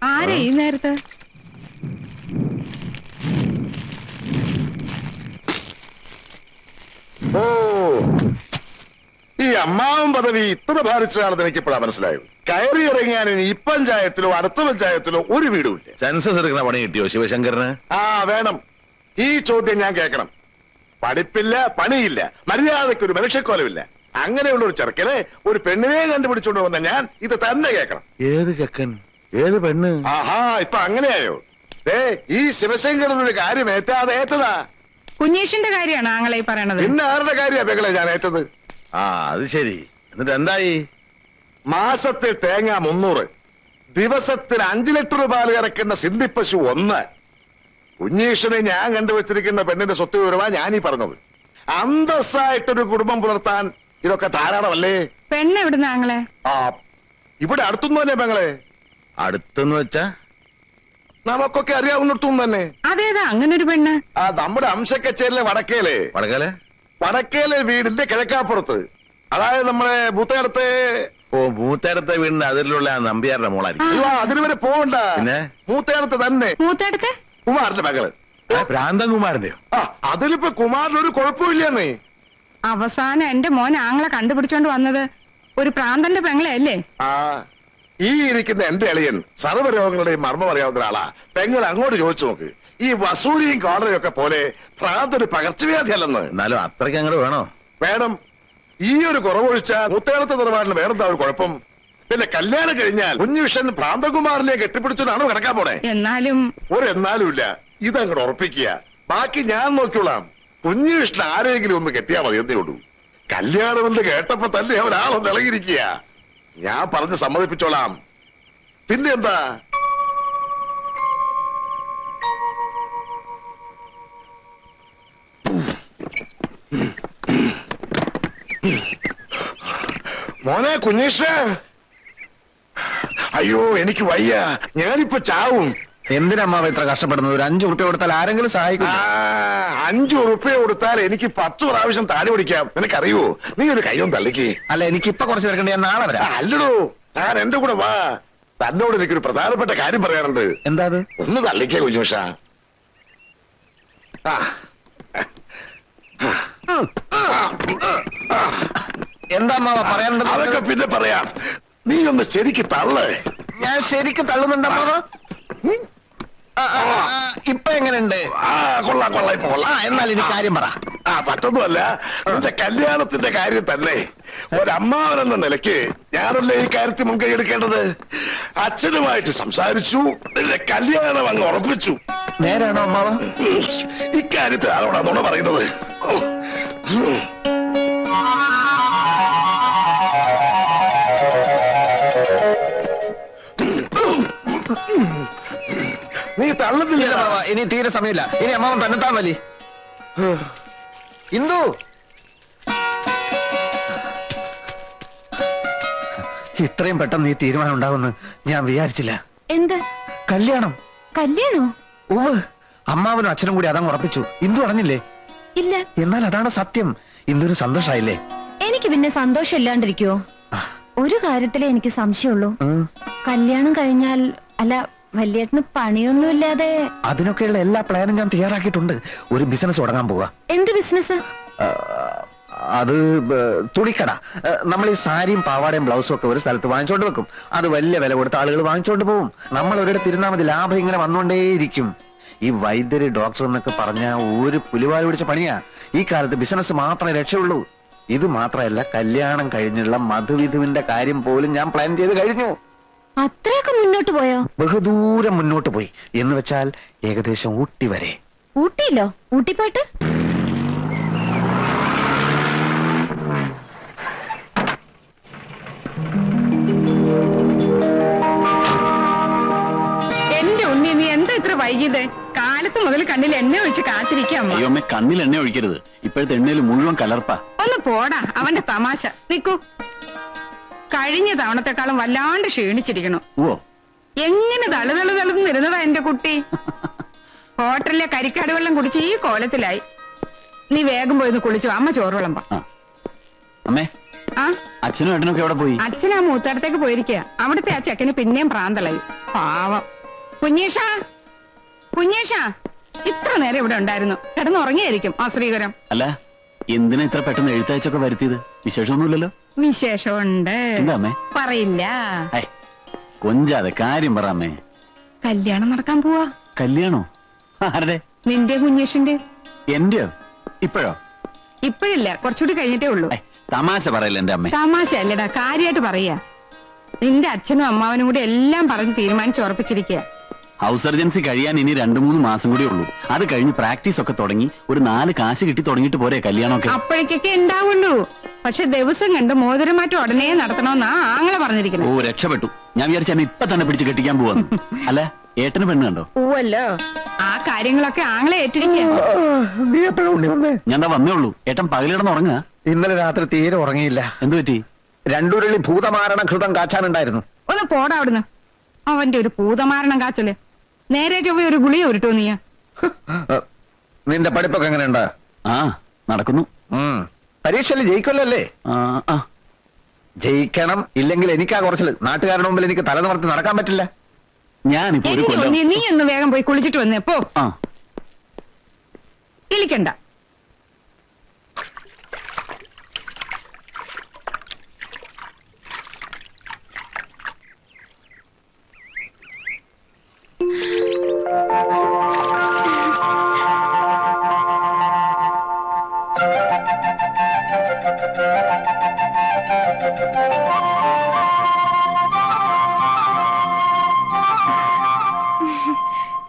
ആരാ ഈ നേരത്ത്? ഓ, ഈ അമ്മാവൻ പദവി ഇത്ര ഭാരിച്ചതാണെന്ന് എനിക്കിപ്പോഴാ മനസ്സിലായത്. കയറി ഇറങ്ങാൻ ഇനി ഈ പഞ്ചായത്തിലോ അടുത്ത പഞ്ചായത്തിലോ ഒരു വീടുമില്ല. സെൻസസ് എടുക്കുന്ന പണി കിട്ടിയോ ശിവശങ്കറിന്? ആ വേണം. ഈ ചോദ്യം ഞാൻ കേൾക്കണം. പഠിപ്പില്ല, പണിയില്ല, മര്യാദയ്ക്ക് ഒരു മനുഷ്യക്കോലമില്ല. അങ്ങനെയുള്ള ഒരു ചെറുക്കനെ ഒരു പെണ്ണിനെ കണ്ടുപിടിച്ചോണ്ട് വന്ന ഞാൻ ഇത് തന്നെ കേൾക്കണം. ഏത് ചെക്കൻ, ഏത് പെണ്ണ്? ആഹാ, ഇപ്പൊ അങ്ങനെയായോ? ഈ ശിവശങ്കരൻ ഒരു കാര്യം ഏറ്റാതെ ഏറ്റതാ. കുഞ്ഞീഷിന്റെ കാര്യമാണ് ആങ്ങളെ പറയണത്. പിന്നെ ആരുടെ കാര്യ പെങ്ങളെ ഞാൻ ഏറ്റത്? ആ അത് ശരി. എന്നിട്ട് എന്തായി? മാസത്തിൽ തേങ്ങ 300, ദിവസത്തിൽ 5 ലിറ്റർ പാല് കറക്കുന്ന സിന്ധി പശു 1. കുഞ്ഞീഷിനെ ഞാൻ കണ്ടുവച്ചിരിക്കുന്ന പെണ്ണിന്റെ സ്വത്ത് വിവരമാ ഞാനീ പറഞ്ഞത്. അന്തസ്സായിട്ടൊരു കുടുംബം പുലർത്താൻ ഇതൊക്കെ ധാരാളമല്ലേ? പെണ്ണ് എവിടുന്ന ആങ്ങളെ? ആ, ഇവിടെ അടുത്തൊന്നും തന്നെ പെങ്ങളെ. അടുത്തെന്ന് വെച്ചാ നമുക്കൊക്കെ അറിയാവുന്നിടത്തും തന്നെ. അതേതാ അങ്ങനെ ഒരു പെണ്ണ്? ആ, നമ്മുടെ അംശക്കച്ചേരിലെ വടക്കേലെ വടക്കേലെ വീടിന്റെ കിഴക്കാപ്പുറത്ത്, അതായത് നമ്മളെ മൂത്തയിടത്തെ. ഓ, മൂത്തയിടത്തെ വീടിന്റെ അതിലുള്ള നമ്പ്യാരുടെ മോളായിരിക്കും. അതിന് വരെ പോകണ്ട. പിന്നെ മൂത്തയിടത്ത് തന്നെ. മൂത്തയിടത്തെ കുമാറിന്റെ മകള്. ഭ്രാന്തൻകുമാരന്റെയോ? ആ, അതിലിപ്പോ കുമാറിനൊരു കുഴപ്പമില്ലെന്നേ. അവസാനം എന്റെ മോൻ ആങ്ങളെ കണ്ടുപിടിച്ചോണ്ട് വന്നത് ഒരു പ്രാന്തന്റെ പെങ്ങളെ അല്ലേ? ആ, ഈ ഇരിക്കുന്ന എന്റെ അളിയൻ സർവ്വരോഗങ്ങളുടെയും മർമ്മം അറിയാവുന്ന ഒരാളാ. പെങ്ങൾ അങ്ങോട്ട് ചോദിച്ചു നോക്ക്. ഈ വസൂരിയും കോടതിയും ഒക്കെ പോലെ ഭ്രാന്തൊരു പകർച്ചവ്യാധി അല്ലെന്ന്. എന്നാലും അത്രയ്ക്ക് അങ്ങോട്ട് വേണോ? വേണം. ഈ ഒരു കുറവൊഴിച്ച മുത്തേളത്തെ നിലപാടിന് വേറെന്താ ഒരു കുഴപ്പം? പിന്നെ കല്യാണം കഴിഞ്ഞാൽ കുഞ്ഞുവിഷൻ ഭ്രാന്തകുമാറിനെ കെട്ടിപ്പിടിച്ചതാണോ കിടക്കാൻ പോണേ? എന്നാലും ഇല്ല. ഇതങ്ങോട്ട് ഉറപ്പിക്കുക. ബാക്കി ഞാൻ നോക്കിയോളാം. കുഞ്ഞുവിഷ്ണൻ ആരെങ്കിലും ഒന്ന് കെട്ടിയാ മതി എന്നേ ഉള്ളൂ. കല്യാണം എന്ന് കേട്ടപ്പോ തന്നെ അവരാളൊന്ന് ഇളകിയിരിക്കുക. ഞാൻ പറഞ്ഞ് സമ്മതിപ്പിച്ചോളാം. പിന്നെ എന്താ? മോനെ കുഞ്ഞീഷ, അയ്യോ എനിക്ക് വയ്യ, ഞാനിപ്പോ ചാവും. എന്തിനമ്മാവ ഇത്ര കഷ്ടപ്പെടുന്നത്? ഒരു 5 ഉറുപ്പ്യ കൊടുത്താൽ ആരെങ്കിലും സഹായിക്കും. 5 ഉറുപ്പ്യ കൊടുത്താൽ എനിക്ക് 10 പ്രാവശ്യം താടി പിടിക്കാം. നിനക്കറിയോ? നീ ഒരു കൈയും തള്ളിക്ക്. അല്ല, എനിക്കിപ്പൊ കുറച്ച് തിരക്കണ്ട, ഞാൻ നാളെ വരാം. അല്ലടോ, താൻ എന്റെ കൂടെ വാ. തന്നോട് എനിക്കൊരു പ്രധാനപ്പെട്ട കാര്യം പറയാനുണ്ട്. എന്താ അത്? ഒന്ന് തള്ളിക്കേ കുഞ്ഞുഷ. എന്താ അമ്മാവ പറയാനുണ്ട്? അതൊക്കെ പിന്നെ പറയാം. നീ ഒന്ന് ശരിക്ക് തള്ളേ. ഞാൻ ശരിക്ക് തള്ളുന്നുണ്ടമ്മാവ. ഇപ്പൊ എങ്ങനെയുണ്ട്? കൊള്ളാം കൊള്ളാം, ഇപ്പൊ കൊള്ളാം. എന്നാൽ ഇനി കാര്യം പറ. പറ്റൊന്നുമല്ല, നിന്റെ കല്യാണത്തിന്റെ കാര്യം തന്നെ. ഒരമ്മാവനെന്ന നിലയ്ക്ക് ഞാനല്ലേ ഈ കാര്യത്തിൽ മുൻകൈ എടുക്കേണ്ടത്. അച്ഛനുമായിട്ട് സംസാരിച്ചു, നിന്റെ കല്യാണം അങ്ങ് ഉറപ്പിച്ചു. നേരാണോ അമ്മാവ? ഇക്കാര്യത്തിൽ ആരോടാ നുണ പറയുന്നത്? നീ തള്ളുന്നില്ല. ഇനി തീരെ സമയമില്ല. ഇനി അമ്മാവൻ തന്നെത്താൻ വലി. ഇന്ദു, ഇത്രയും പെട്ടെന്ന് ഈ തീരുമാനം ഉണ്ടാവുമെന്ന് ഞാൻ വിചാരിച്ചില്ല. എന്ത് കല്യാണം? കല്യാണോ? ഓ, അമ്മാവനും അച്ഛനും കൂടി അതങ്ങ് ഉറപ്പിച്ചു. ഇന്ദു അറിഞ്ഞില്ലേ? ഇല്ല. എന്നാൽ അതാണ് സത്യം. ഇന്ദുവിന് സന്തോഷായില്ലേ? എനിക്ക് പിന്നെ സന്തോഷം ഇല്ലാണ്ടിരിക്കുവോ? ഒരു കാര്യത്തിലേ എനിക്ക് സംശയമുള്ളൂ. കല്യാണം കഴിഞ്ഞാൽ, അല്ല വല്യേട്ടന് പണിയൊന്നുമില്ലാതെ. അതിനൊക്കെയുള്ള എല്ലാ പ്ലാനും ഞാൻ തയ്യാറാക്കിയിട്ടുണ്ട്. ഒരു ബിസിനസ് തുടങ്ങാൻ പോവാ. എന്ത് ബിസിനസ്? അത് തുണിക്കട. നമ്മൾ ഈ സാരിയും പാവാടയും ബ്ലൗസും ഒക്കെ ഒരു സ്ഥലത്ത് വാങ്ങിച്ചോണ്ട് വെക്കും. അത് വലിയ വില കൊടുത്ത ആളുകൾ വാങ്ങിച്ചോണ്ട് പോകും. നമ്മൾ ഒരിടത്ത് ഇരുന്നാൽ മതി, ലാഭം ഇങ്ങനെ വന്നുകൊണ്ടേയിരിക്കും. ഈ വൈദ്യര് ഡോക്ടർ എന്നൊക്കെ പറഞ്ഞ ഒരു പുലിവാല് പിടിച്ച പണിയാ. ഈ കാലത്ത് ബിസിനസ് മാത്രമേ രക്ഷയുള്ളൂ. ഇത് മാത്രമല്ല, കല്യാണം കഴിഞ്ഞുള്ള മധുവിധുവിന്റെ കാര്യം പോലും ഞാൻ പ്ലാൻ ചെയ്ത് കഴിഞ്ഞു. അത്രയൊക്കെ മുന്നോട്ട് പോയോ? ബഹുദൂരം മുന്നോട്ട് പോയി. എന്ന് വെച്ചാൽ ഏകദേശം ഊട്ടി വരെ. ഊട്ടിയില്ലോ? ഊട്ടി പോയിട്ട് എന്റെ ഉണ്ണി, നീ എന്താ ഇത്ര വൈകിയത്? കാലത്ത് മുതൽ കണ്ണിൽ എണ്ണ ഒഴിച്ച് കാത്തിരിക്കാം. അയ്യോമ്മ, കണ്ണിൽ എണ്ണ ഒഴിക്കരുത്. ഇപ്പോഴത്തെ എണ്ണയിൽ മുഴുവൻ കലർപ്പാ. ഒന്ന് പോടാ, അവന്റെ തമാശ. നിക്കൂ, കഴിഞ്ഞ തവണത്തെക്കാളും വല്ലാണ്ട് ക്ഷീണിച്ചിരിക്കണു. ഓ, എങ്ങനെ തളുതളുതളുന്നിരുന്നതാ എന്റെ കുട്ടി. ഹോട്ടലിലെ കരിക്കാട് വെള്ളം കുടിച്ച് ഈ കോലത്തിലായി. നീ വേഗം പോയിന്ന് കുളിച്ചു. അമ്മ ചോറ് വിളമ്പാ. അമ്മേ, ആ അച്ഛനും ഏട്ടനൊക്കെ എവിടെ പോയി? അച്ഛൻ ആ മൂത്തടത്തേക്ക് പോയിരിക്കുക. അവിടുത്തെ ആ ചെക്കന് പിന്നെയും പ്രാന്തലായി. പാവം. കുഞ്ഞേഷാ, കുഞ്ഞേഷാ, ഇത്ര നേരം ഇവിടെ ഉണ്ടായിരുന്നു. കിടന്നുറങ്ങിയായിരിക്കും ആ ശ്രീകരം. അല്ല, എന്തിനാ ഇത്ര പെട്ടെന്ന് എഴുത്തയച്ചൊക്കെ വരുത്തിയത്? വിശേഷമൊന്നുമില്ലല്ലോ? വിശേഷമുണ്ട്. എന്താ അമ്മേ? പറയില്ല. കൊഞ്ചാതെ കാര്യം പറ അമ്മേ. കല്യാണം നടക്കാൻ പോവാ. കല്യാണോ? ആരുടെ? നിന്റെ കുഞ്ഞേഷിന്റെ. എന്റെയോ? ഇപ്പോഴോ? ഇപ്പഴില്ല, കുറച്ചുകൂടി കഴിഞ്ഞിട്ടേ ഉള്ളൂ. തമാശ പറയല്ല എന്റെ അമ്മേ. തമാശ അല്ലടാ, കാര്യമായിട്ട് പറയാ. നിന്റെ അച്ഛനും അമ്മാവനും കൂടി എല്ലാം പറഞ്ഞ് തീരുമാനിച്ച് ഉറപ്പിച്ചിരിക്കുക. ഹൗസ് സർജൻസി കഴിയാൻ ഇനി 2-3 മാസം കൂടി ഉള്ളൂ. അത് കഴിഞ്ഞ് പ്രാക്ടീസ് ഒക്കെ തുടങ്ങി ഒരു 4 കാശ് കിട്ടി തുടങ്ങിയിട്ട് പോരെ കല്യാണമൊക്കെ? അപ്പോഴേക്കൊക്കെ ഉണ്ടാവുള്ളൂ. പക്ഷെ ദിവസം കണ്ട് മോതിരമാറ്റം ഉടനെ നടത്തണമെന്നാ ആങ്ങളെ പറഞ്ഞിരിക്കുന്നത്. ഓ, രക്ഷപ്പെട്ടു. ഞാൻ വിചാരിച്ച എന്നെ ഇപ്പൊ തന്നെ പിടിച്ച് കെട്ടിക്കാൻ പോവാന്ന്. അല്ല, ഏട്ടന് പെണ്ണ് കണ്ടോ? പോവല്ലോ. ആ കാര്യങ്ങളൊക്കെ ആങ്ങളെ ഏറ്റിരിക്കുക. നീ എപ്പോഴും ഉണ്ണി വന്നേ? ഞാൻ വന്നേ ഉള്ളൂ. ഏട്ടൻ പകലിടന്ന് ഉറങ്ങുക? ഇന്നലെ രാത്രി തീരെ ഉറങ്ങിയില്ല. എന്തു പറ്റി? 2 ഉരുളി ഭൂതമാരണ ഘൃതം കാച്ചാനുണ്ടായിരുന്നു. ഒന്ന് പോടാ അവിടുന്ന്. അവന്റെ ഒരു പൂതമാരണം കാച്ചല്. നേരെ ചൊവ്വ ഒരു ഗുളിയ ഉരുട്ടോ നീ. നിന്റെ പഠിപ്പൊക്കെ എങ്ങനെയുണ്ട്? ആ, നടക്കുന്നു. പരീക്ഷയിൽ ജയിക്കുമല്ലോ അല്ലേ? ജയിക്കണം. ഇല്ലെങ്കിൽ എനിക്കാ കുറച്ചില്. നാട്ടുകാരുടെ മുമ്പിൽ എനിക്ക് തല നിവർത്തി നടക്കാൻ പറ്റില്ല. ഞാനിപ്പോ ഒരു കൊല്ലം. നീ ഒന്ന് വേഗം പോയി കുളിച്ചിട്ട് വന്നേ പോ. ഇളിക്കണ്ട.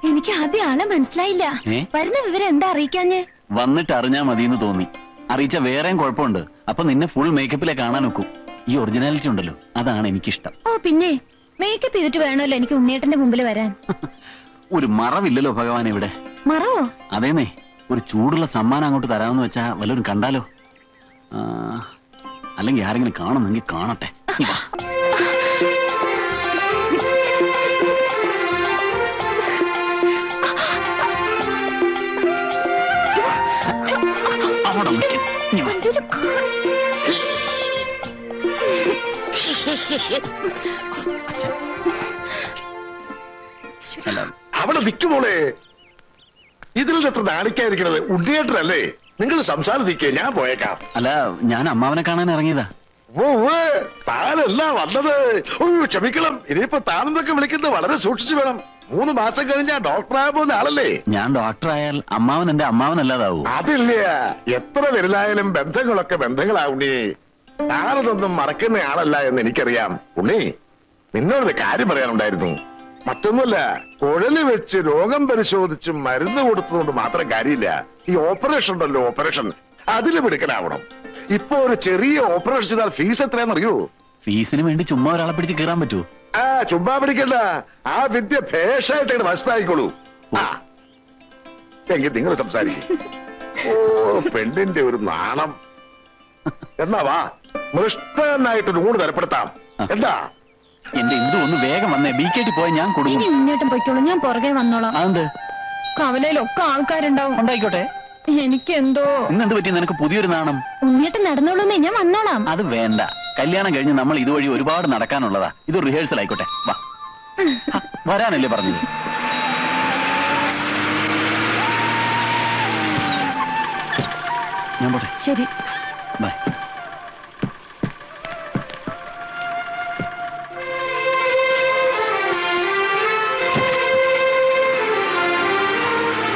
എനിക്ക് ആദ്യം ആളെ മനസ്സിലായില്ല. വരുന്ന വിവരം എന്താ അറിയിക്കാഞ്ഞ്? വന്നിട്ട് അറിഞ്ഞാ മതിയെന്ന് തോന്നി. അറിയിച്ച വേറെയും കുഴപ്പമുണ്ട്. അപ്പൊ നിന്നെ ഫുൾ മേക്കപ്പിലെ കാണാൻ നോക്കും. ഈ ഒറിജിനാലിറ്റി ഉണ്ടല്ലോ, അതാണ് എനിക്കിഷ്ടം. ഓ പിന്നെ മേക്കപ്പ് ചെയ്തിട്ട് വേണമല്ലോ എനിക്ക് ഉണ്ണിയേട്ടന്റെ മുമ്പിൽ വരാൻ. ഒരു മറവില്ലല്ലോ ഭഗവാൻ ഇവിടെ. മറവോ? അതേന്നേ, ഒരു ചൂടുള്ള സമ്മാനം അങ്ങോട്ട് തരാമെന്ന് വെച്ചാ വല്ലവരും കണ്ടാലോ? അല്ലെങ്കിൽ ആരെങ്കിലും കാണുന്നെങ്കിൽ കാണട്ടെ. അവിടെ അവിടെ നിൽക്കുമോളെ. ഇതിൽ എത്ര നാണിക്കാതിരിക്കണത്? ഉണ്ണിയേട്ടനല്ലേ? നിങ്ങൾ സംസാരിക്കേ, ഞാൻ പോയേക്കാം. അല്ല, ഞാൻ അമ്മാവനെ കാണാൻ ഇറങ്ങിയതാ. ഓ, താനല്ല വന്നത്. ഓ, ക്ഷമിക്കണം. ഇനിയിപ്പോ താനെന്നൊക്കെ വിളിക്കുന്നത് വളരെ സൂക്ഷിച്ചു വേണം. 3 മാസം കഴിഞ്ഞാ ഡോക്ടറായ പോകുന്ന ആളല്ലേ? ഞാൻ ഡോക്ടറായാൽ അമ്മാവൻ എന്റെ അമ്മാവനല്ലാതാവൂ? അതില്ല. എത്ര വലുതായാലും ബന്ധങ്ങളൊക്കെ ബന്ധങ്ങളാവുണ്ണി. താനതൊന്നും മറക്കുന്ന ആളല്ല എന്ന് എനിക്കറിയാം. ഉണ്ണി, നിന്നോടൊരു കാര്യം പറയാനുണ്ടായിരുന്നു. മറ്റൊന്നുമല്ല, കുഴല് വെച്ച് രോഗം പരിശോധിച്ച് മരുന്ന് കൊടുത്തതുകൊണ്ട് മാത്രം കാര്യമില്ല. ഈ ഓപ്പറേഷൻ ഉണ്ടല്ലോ, ഓപ്പറേഷൻ, അതില് മിടുക്കനാവണം. ഇപ്പൊ ഒരു ചെറിയ ഓപ്പറേഷൻ ചെയ്താൽ ഫീസ് എത്രയാണെന്നറിയോ? ഫീസിന് വേണ്ടി ചുമ്മാ ഒരാളെ പിടിച്ച് കീറാൻ പറ്റുമോ? ചുമ്മാ പിടിക്കണ്ട. ആ വിദ്യ ഭേഷായിട്ട് മനസ്സിലായിക്കോളൂ. എങ്കിൽ നിങ്ങൾ സംസാരിക്കും. ഓ, പെണ്ണിന്റെ ഒരു നാണം. എന്നാ വാ, മൃഷ്ടനായിട്ടൊരു ഊണ് തരപ്പെടുത്താം. എന്താ? എന്റെ ഇന്ദു ഒന്ന് വേഗം വന്നേ. ബിക്കേറ്റി പോയാൽ ഞാൻ കൊടുക്കും. ഇനി മുന്നേറ്റം പൊയ്ക്കോളൂ, ഞാൻ പുറകെ വന്നോളാം. അതെന്ത്? കവലയിലൊക്കെ ആൾക്കാരുണ്ടാവും. ഉണ്ടായിക്കോട്ടെ. എനിക്കെന്തോ. ഇന്നെന്ത് പറ്റി നിനക്ക് പുതിയൊരു നാണം? ഉണ്ണിയേട്ടൻ നടന്നോളൂന്നേ, ഞാൻ വന്നോളാം. അത് വേണ്ട. കല്യാണം കഴിഞ്ഞ് നമ്മൾ ഇതുവഴി ഒരുപാട് നടക്കാനുള്ളതാ. ഇത് റിഹേഴ്സൽ ആയിക്കോട്ടെ. വാ, വരാനല്ലേ പറഞ്ഞത്? ഞാൻ പോട്ടെ. ശരി, ബൈ.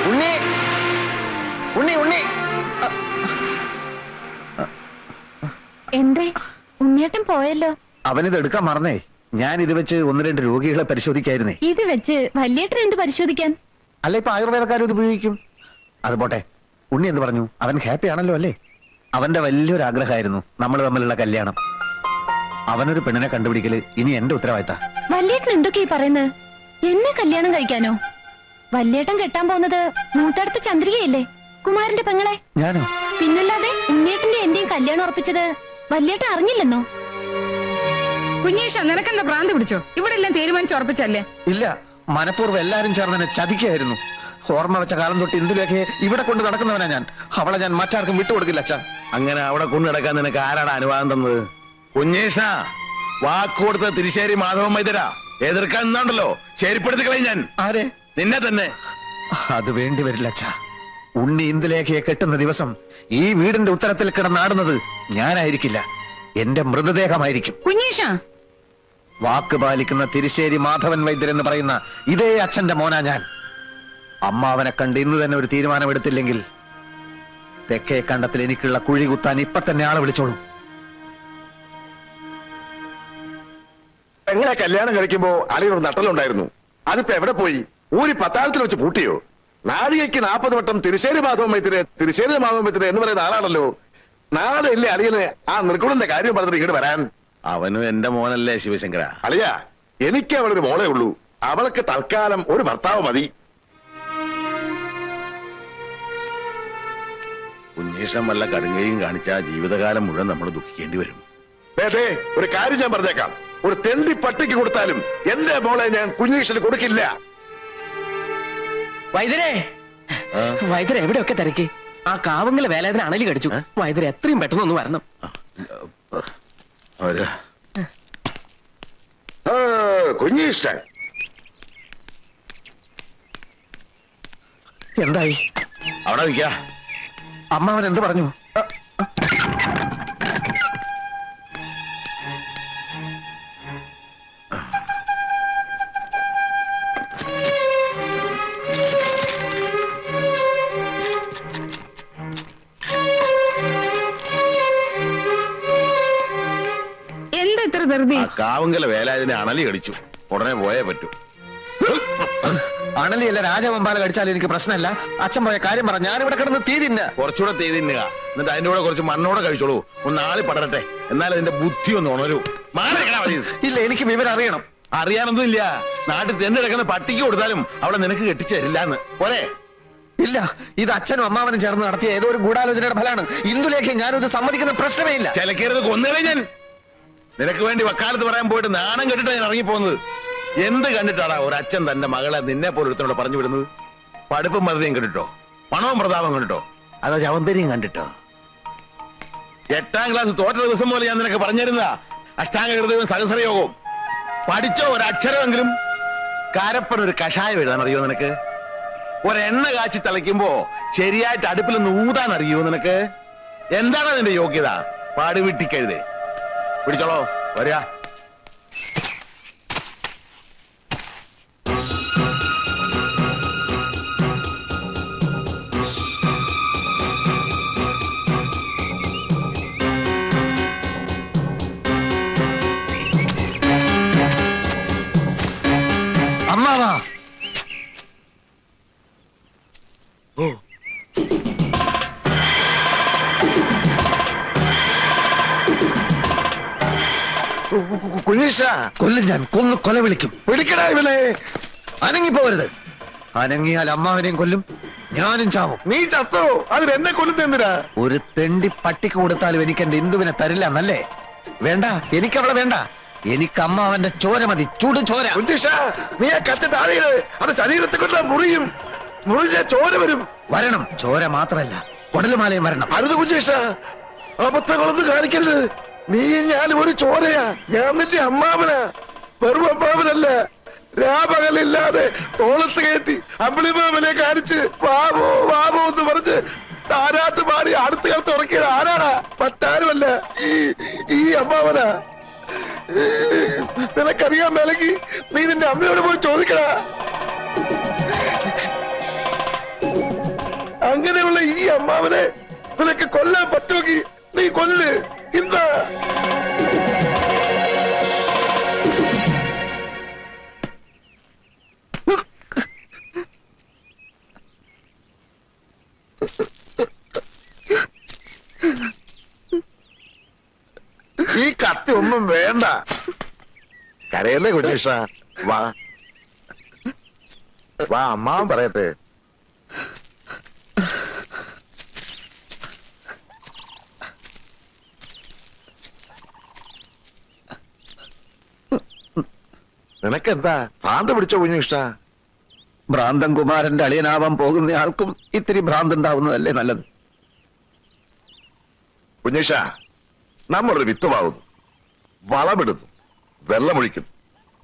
ഉണ്ണി, ഉണ്ണി, ഉണ്ണി. എന്തേ? ഉണ്ണിയേട്ടൻ പോയല്ലോ. അവനിത് എടുക്കാൻ മറന്നേ. ഞാൻ ഇത് വെച്ച് 1-2 രോഗികളെ പരിശോധിക്കായിരുന്നേ. ഇത് വെച്ച് വല്യേട്ടൻ എന്ത് പരിശോധിക്കാൻ? അല്ല, ഇപ്പൊ ആയുർവേദക്കാരും ഇത് ഉപയോഗിക്കും. അത് പോട്ടെ. ഉണ്ണി എന്ത് പറഞ്ഞു? അവൻ ഹാപ്പി ആണല്ലോ അല്ലേ? അവന്റെ വലിയൊരു ആഗ്രഹമായിരുന്നു നമ്മൾ തമ്മിലുള്ള കല്യാണം. അവനൊരു പെണ്ണിനെ കണ്ടുപിടിക്കല് ഇനി എന്റെ ഉത്തരവാദിത്ത. വല്യേട്ടൻ എന്തൊക്കെയാ പറയുന്നത്? എന്നെ കല്യാണം കഴിക്കാനോ? വല്യേട്ടൻ കെട്ടാൻ പോകുന്നത് മൂത്തടുത്ത ചന്ദ്രികയല്ലേ, കുമാരന്റെ പെങ്ങളെ. ഞാനോ? പിന്നല്ലാതെ ഉണ്ണിയേട്ടന്റെ എന്റെയും കല്യാണം ഉറപ്പിച്ചത് വല്യേട്ടൻ അറിഞ്ഞില്ലെന്നോ? കുഞ്ഞേഷ, നിനക്കെന്താ ഭ്രാന്ത് പിടിച്ചോ? ഇവിടെ എല്ലാം തീരുമാനിച്ച് ഉറപ്പിച്ചല്ലേ? ഇല്ല, മനഃപൂർവ്വം എല്ലാരും ചേർന്ന് എന്നെ ചതിക്കായിരുന്നു. ഓർമ്മ വെച്ച കാലം തൊട്ട് ഇന്ദുലേഖയെ ഇവിടെ കൊണ്ട് നടക്കുന്നവനാ ഞാൻ. അവളെ ഞാൻ മറ്റാർക്കും വിട്ടുകൊടുക്കില്ല അച്ഛാ. അങ്ങനെ അവിടെ കൊണ്ടു നടക്കാൻ നിനക്ക് ആരാണ് അനുവാദം തന്നത്? കുഞ്ഞേഷ, വാക്ക് കൊടുത്ത തിരിശ്ശേരി മാധവൻ വൈദ്യരാ. എതിർക്കാൻ നിന്നാണ്ടല്ലോ ശരിപ്പെടുത്തി കളയും ഞാൻ. ആരെ? നിന്നെ തന്നെ. അത് വേണ്ടി വരില്ല അച്ഛാ. ഉണ്ണി ഇന്ദുലേഖയെ കെട്ടുന്ന ദിവസം ഈ വീടിന്റെ ഉത്തരത്തിൽ കിടന്നാടുന്നത് ഞാനായിരിക്കില്ല, എന്റെ മൃതദേഹമായിരിക്കും. കുഞ്ഞീഷ, വാക്ക് പാലിക്കുന്ന തിരിശ്ശേരി മാധവൻ വൈദ്യർ എന്ന് പറയുന്ന ഇതേ അച്ഛന്റെ മോനാ ഞാൻ. അമ്മാവനെ കണ്ട് ഇന്ന് തന്നെ ഒരു തീരുമാനമെടുത്തില്ലെങ്കിൽ തെക്കേ കണ്ടത്തിൽ എനിക്കുള്ള കുഴി കുത്താൻ ഇപ്പൊ തന്നെ ആളെ വിളിച്ചോളൂ. എങ്ങനെ കല്യാണം കഴിക്കുമ്പോ അളിയൊരു നട്ടലുണ്ടായിരുന്നു, അതിപ്പോ എവിടെ പോയി? ഊരി പത്താഴത്തിൽ വെച്ച് പൂട്ടിയോ? നാഴികയ്ക്ക് 40 വട്ടം തിരിശ്ശേരി മാധവൻ വൈദ്യര് എന്ന് പറയുന്ന ആളാണല്ലോ. നാളെ ഇല്ലേ അളിയന് ആ നിർഗുണന്റെ കാര്യം പറഞ്ഞിട്ട് ഇങ്ങോട്ട് വരാൻ? അവനും എന്റെ മോനല്ലേ ശിവശങ്കര. അളിയ, എനിക്ക് അവളൊരു മോളേ ഉള്ളൂ. അവൾക്ക് തൽക്കാലം ഒരു ഭർത്താവ് മതി. കുഞ്ഞീഷം വല്ല കടുങ്ങയും കാണിച്ചാ ജീവിതകാലം മുഴുവൻ നമ്മൾ ദുഃഖിക്കേണ്ടി വരും. ദേ, ഒരു കാര്യം ഞാൻ പറഞ്ഞേക്കാം, ഒരു തെണ്ടി പട്ടിക്ക് കൊടുത്താലും എന്റെ മോളെ ഞാൻ കുഞ്ഞീഷന് കൊടുക്കില്ല. വൈദ്യരെ, വൈദ്യരെ എവിടെയൊക്കെ തിരക്കി? ആ കാവങ്ങലെ വേലാതിന് അണലി കടിച്ചു. വൈദ്യരെ എത്രയും പെട്ടെന്ന് ഒന്ന് വരണം. കുഞ്ഞീഷ്ടൻ എന്തായി? അവിടെ നിൽക്കാ. അമ്മാവൻ എന്ത് പറഞ്ഞു? എന്താ ഇത്ര ധൃതി? ആ കാവങ്കല വേലാതിനെ അണലി കടിച്ചു, ഉടനെ പോയേ പറ്റൂ. അണലിയല്ല രാജവമ്പാല കടിച്ചാൽ എനിക്ക് പ്രശ്നമല്ല. അച്ഛൻ പോയ കാര്യം പറ, ഞാനിവിടെ കിടന്ന് തീ തിന്ന. കുറച്ചുകൂടെ തീ തിന്നുക, എന്നിട്ട് അതിന്റെ കൂടെ കുറച്ച് മണ്ണോടെ കഴിച്ചോളൂ. ഒന്ന് ആളി പടരട്ടെ, എന്നാലും അതിന്റെ ബുദ്ധി ഒന്ന് ഉണരൂ. ഇല്ല, എനിക്ക് വിവരം അറിയണം. അറിയാനൊന്നും ഇല്ല. നാട്ടിൽ തെന്നെടുക്കുന്ന പട്ടിക്ക് കൊടുത്താലും അവിടെ നിനക്ക് കെട്ടിച്ചു തരില്ലാന്ന് പോരെ? ഇല്ല, ഇത് അച്ഛനും അമ്മാവനും ചേർന്ന് നടത്തിയ ഏതോ ഒരു ഗൂഢാലോചനയുടെ ഫലമാണ്. ഇന്ദുലേഖ ഞാനിത് സമ്മതിക്കുന്ന പ്രശ്നമേ ഇല്ല. ചിലക്കരുത് കൊന്നുകളെ ഞാൻ. നിനക്ക് വേണ്ടി വക്കാലത്ത് പറയാൻ പോയിട്ട് നാണം കെട്ടിട്ടാണ് ഞാൻ ഇറങ്ങിപ്പോകുന്നത്. എന്ത് കണ്ടിട്ടാടാ ഒരു അച്ഛൻ തന്റെ മകളെ നിന്നെ പോലെ ഒരുത്തനോട് പറഞ്ഞു വിടുന്നത്? പഠിപ്പും മറുതയും കണ്ടിട്ടോ? പണവും പ്രതാപം കണ്ടിട്ടോ? അതോ ചവന്തരിയും കണ്ടിട്ടോ? 8ാം ക്ലാസ് തോറ്റ ദിവസം പോലെ ഞാൻ നിനക്ക് പറഞ്ഞിരുന്ന അഷ്ടാംഗ ഹൃദയവും സഹസ്രയോഗവും പഠിച്ചോ? ഒരക്ഷരമെങ്കിലും. കാരപ്പനൊരു കഷായം എഴുതാൻ അറിയോ നിനക്ക്? ഒരെണ്ണ കാച്ചി തളിക്കുമ്പോ ശരിയായിട്ട് അടുപ്പിൽ നിന്ന് ഊതാൻ അറിയോ നിനക്ക്? എന്താണ് നിന്റെ യോഗ്യത? പാടുവിട്ടിക്കഴുതേ. പിടിച്ചോളോ, വരിക. അമ്മാവാ, കുഞ്ഞീഷ, കൊല്ലും ഞാൻ, കൊന്നു കൊല വിളിക്കും. പിടിക്കടാ ഇവനെ. അനങ്ങിപ്പോവരുത്. അനങ്ങിയാൽ അമ്മാവനെയും കൊല്ലും, ഞാനും ചാവും. നീ ചത്തോ? അതിന് എന്നെ കൊല്ലുന്നെന്തിനാ? ഒരു തെണ്ടി പട്ടിക്ക് കൊടുത്താലും എനിക്ക് എന്റെ ഇന്ദുവിനെ തരില്ല എന്നല്ലേ? വേണ്ട, എനിക്കവളെ വേണ്ട. എനിക്ക് അമ്മാവന്റെ ചോര മതി, ചൂട് ചോര. കുഞ്ഞീഷ, നീ ആ കത്തി താഴെയിട്. അത് ശരീരത്തെ കൊണ്ട് മുറിയും. മുറിഞ്ഞ ചോര വരും. വരണം, ചോര മാത്രല്ല കുടലുമാലയും വരണം. അരുത് കുഞ്ഞീഷ, അബദ്ധങ്ങളൊന്നും കാണിക്കരുത്. നീ ഞാനും ഒരു ചോരയാ. ഞാൻ നിന്റെ അമ്മാവനാ, വെറും അമ്മാവനല്ല. രാപകലില്ലാതെ തോളത്ത് കയറ്റി അമ്പിളിമാമനെ കാണിച്ച് വാവോ വാവോ എന്ന് പറഞ്ഞ് താരാട്ട് പാടി അടുത്ത കാലത്ത് ഉറക്കിയത് ആരാടാ? മറ്റാരുമല്ല, ഈ അമ്മാവനാ. നിനക്കറിയാൻ മേലെങ്കി നീ നിന്റെ അമ്മയോട് പോയി ചോദിക്കടാ. അങ്ങനെയുള്ള ഈ അമ്മാവനെ നിനക്ക് കൊല്ലാൻ പറ്റുമെങ്കിൽ നീ കൊല്ല്. ഇന്ന് ഈ കത്തി ഒന്നും വേണ്ട. കരയല്ലേ കുഞ്ഞീഷ, വാ വാ, അമ്മാവൻ പറയട്ടെ. നിനക്കെന്താ ഭ്രാന്ത് പിടിച്ചോ കുഞ്ഞീഷ? ഭ്രാന്തൻ കുമാരന്റെ അളിയനാവാൻ പോകുന്ന ആൾക്കും ഇത്തിരി ഭ്രാന്ത് ഉണ്ടാവുന്നതല്ലേ നല്ലത്? കുഞ്ഞീഷ, നമ്മളൊരു വിത്തുമാകുന്നു, വളമിടുന്നു, വെള്ളമൊഴിക്കുന്നു,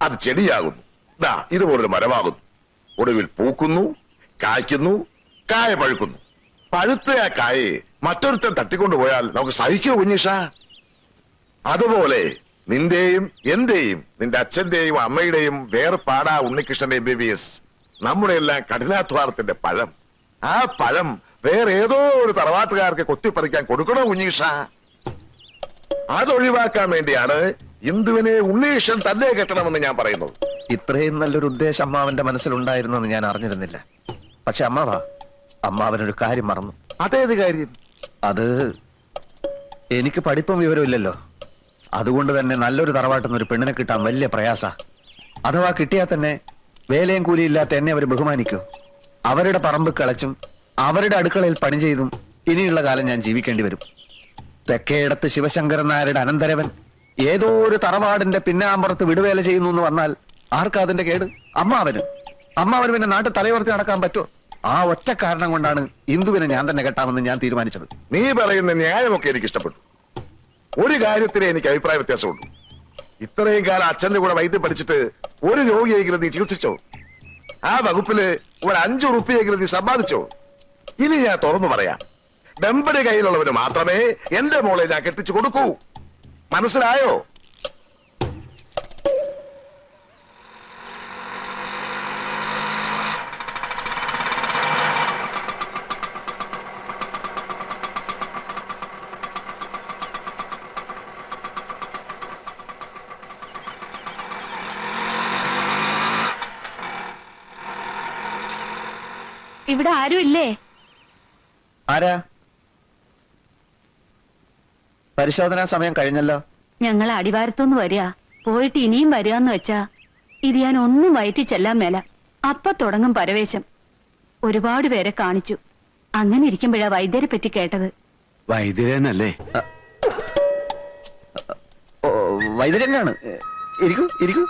അത് ചെടിയാകുന്നു, ദാ ഇതുപോലൊരു മരമാകുന്നു, ഒടുവിൽ പൂക്കുന്നു, കായ്ക്കുന്നു, കായ പഴുക്കുന്നു. പഴുത്ത ആ കായെ മറ്റൊരുത്തൻ തട്ടിക്കൊണ്ടുപോയാൽ നമുക്ക് സഹിക്കോ കുഞ്ഞീഷ? അതുപോലെ നിന്റെയും എന്റെയും നിന്റെ അച്ഛന്റെയും അമ്മയുടെയും വേർപാടാ ഉണ്ണികൃഷ്ണന്റെ MBBS, നമ്മുടെ എല്ലാം കഠിനാധ്വാനത്തിന്റെ പഴം. ആ പഴം വേറെ ഏതോ ഒരു തറവാട്ടുകാർക്ക് കൊത്തിപ്പറിക്കാൻ കൊടുക്കണോ കുഞ്ഞീഷ? അതൊഴിവാക്കാൻ വേണ്ടിയാണ് ഇന്ദുവിനെ ഉണ്ണീഷൻ തന്നെ കെട്ടണമെന്ന് ഞാൻ പറയുന്നത്. ഇത്രയും നല്ലൊരു ഉദ്ദേശം അമ്മാവന്റെ മനസ്സിലുണ്ടായിരുന്നെന്ന് ഞാൻ അറിഞ്ഞിരുന്നില്ല. പക്ഷെ അമ്മാവനൊരു കാര്യം മറന്നു. അതേത് കാര്യം? അത് എനിക്ക് പഠിപ്പും വിവരമില്ലല്ലോ. അതുകൊണ്ട് തന്നെ നല്ലൊരു തറവാട്ടുന്ന ഒരു പെണ്ണിനെ കിട്ടാൻ വലിയ പ്രയാസ. അഥവാ കിട്ടിയാൽ തന്നെ വേലയും കൂലിയില്ലാത്ത എന്നെ അവർ ബഹുമാനിക്കൂ. അവരുടെ പറമ്പ് കിളച്ചും അവരുടെ അടുക്കളയിൽ പണി ചെയ്തും ഇനിയുള്ള കാലം ഞാൻ ജീവിക്കേണ്ടി വരും. തെക്കേടത്ത് ശിവശങ്കരൻ നായരുടെ അനന്തരവൻ ഏതോ ഒരു തറവാടിന്റെ പിന്നാമ്പുറത്ത് വിടുവേല ചെയ്യുന്നു എന്ന് വന്നാൽ ആർക്കാ അതിന്റെ കേട്? അമ്മാവന് പിന്നെ നാട്ടിൽ തലയുയർത്തി നടക്കാൻ പറ്റുമോ? ആ ഒറ്റ കാരണം കൊണ്ടാണ് ഇന്ദുവിനെ ഞാൻ തന്നെ കെട്ടാമെന്ന് ഞാൻ തീരുമാനിച്ചത്. നീ പറയുന്ന ന്യായമൊക്കെ എനിക്ക് ഇഷ്ടപ്പെട്ടു. ഒരു കാര്യത്തിലെ എനിക്ക് അഭിപ്രായ വ്യത്യാസമുണ്ട്. ഇത്രയും കാലം അച്ഛന്റെ കൂടെ വൈദ്യം പഠിച്ചിട്ട് ഒരു രോഗിയെങ്കിലും നീ ചികിത്സിച്ചോ? ആ വകുപ്പില് ഒരു 5 ഉറുപ്പിയെങ്കിലും നീ സമ്പാദിച്ചോ? ഇനി ഞാൻ തുറന്നു പറയാം, ഡമ്പടി കയ്യിലുള്ളവന് മാത്രമേ എന്റെ മോളെ ഞാൻ കെട്ടിച്ചു കൊടുക്കൂ. മനസ്സിലായോ? ഇവിടെ ആരും ഇല്ലേ? ആരാ? പരിശോധനാ സമയം കഴിഞ്ഞല്ലോ. ഞങ്ങൾ അടിവാരത്തുനിന്ന് വരിക, പോയിട്ട് ഇനിയും വരികയെന്ന് വെച്ചാ ഇത് ഞാൻ ഒന്നും വയറ്റി ചെല്ലാൻ മേല. അപ്പൊ തുടങ്ങും പരവേശം. ഒരുപാട് പേരെ കാണിച്ചു. അങ്ങനെ ഇരിക്കുമ്പോഴാ വൈദ്യരെ പറ്റി കേട്ടത്. വൈദ്യരനല്ലേ? വൈദ്യരനാണ്. ഇരിക്കൂ ഇരിക്കൂ.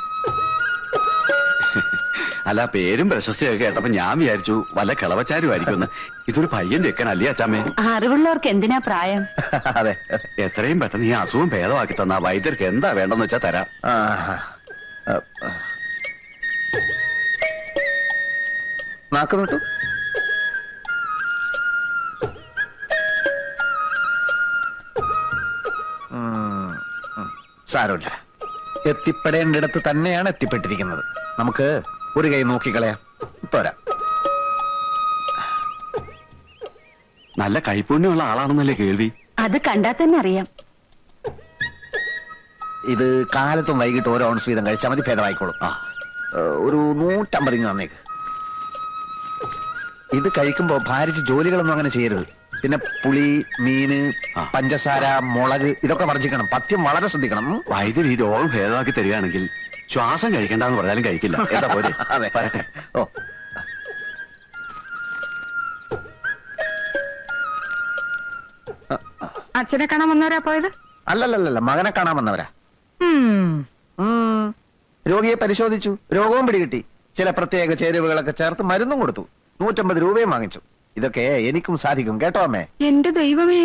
അല്ല, പേരും പ്രശസ്തിയൊക്കെ കേട്ടപ്പോ ഞാൻ വിചാരിച്ചു വല്ല കിളവച്ചാരുമായിരിക്കും. ഇതൊരു പയ്യൻ ചെക്കനല്ലേ അച്ചാമ്മേ? അറിവുള്ളവർക്ക് എന്തിനാ പ്രായം? അതെ, എത്രയും പെട്ടെന്ന് ഈ അസുഖം ഭേദമാക്കി തന്ന വൈദ്യർക്ക് എന്താ വേണ്ടെന്ന് വെച്ചാ തരാം. നാക്ക് നോട്ടു. സാരമില്ല, എത്തിപ്പെടേണ്ടിടത്ത് തന്നെയാണ് എത്തിപ്പെട്ടിരിക്കുന്നത്. നമുക്ക് ഒരു കൈ നോക്കിക്കളയാം. പോരാ. നല്ല കൈപ്പുണ്യമുള്ള ആളാണെന്നല്ലേ കേൾവി? അത് കണ്ടാൽ തന്നെ അറിയാം. ഇത് കാലത്തും വൈകിട്ട് ഓരോ ഔൺസ് വീതം കഴിച്ചാൽ മതി, ഭേദമായിക്കോളും. ഒരു 150 തന്നേക്ക്. ഇത് കഴിക്കുമ്പോ ഭാരിച്ച് ജോലികളൊന്നും അങ്ങനെ ചെയ്യരുത്. പിന്നെ പുളി, മീന്, പഞ്ചസാര, മുളക് ഇതൊക്കെ വർജിക്കണം. പഥ്യം വളരെ ശ്രദ്ധിക്കണം. വൈദ്യർ ഈ രോഗം ഭേദമാക്കി തരികയാണെങ്കിൽ ശ്വാസം കഴിക്കണ്ടെന്ന് പറഞ്ഞാലും കഴിക്കില്ല. എന്താ പോലെ? അതെ. ഓ, അച്ഛനെ കാണാൻ വന്നവരാ പോയത്? അല്ലല്ലല്ല, മകനെ കാണാൻ വന്നവരാ. രോഗിയെ പരിശോധിച്ചു, രോഗവും പിടികിട്ടി. ചില പ്രത്യേക ചേരുവകളൊക്കെ ചേർത്ത് മരുന്നും കൊടുത്തു. 150 രൂപയും വാങ്ങിച്ചു. ഇതൊക്കെ എനിക്കും സാധിക്കും കേട്ടോ അമ്മേ. എന്റെ ദൈവമേ,